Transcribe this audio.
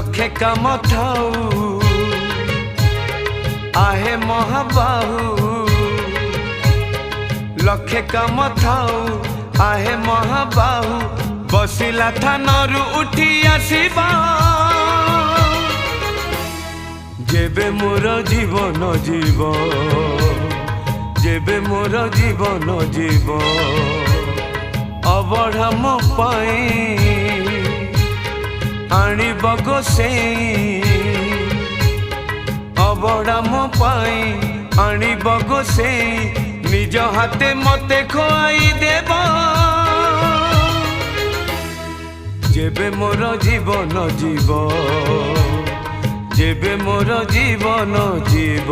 लखे काम थाऊ आहे महाबाहू लखे काम थाऊ आहे महाबाहू बसिला थानरू उठी आसीबा जेबे मोर जीवन जीव जेबे मोर जीवन जीव अबढ़ा मो पाई आनी बगो से अबड़ा मो पाई आनी बगो से निज हाथे मते खोई देव जेबे मोर जीवन जीव जेबे मोर जीवन जीव।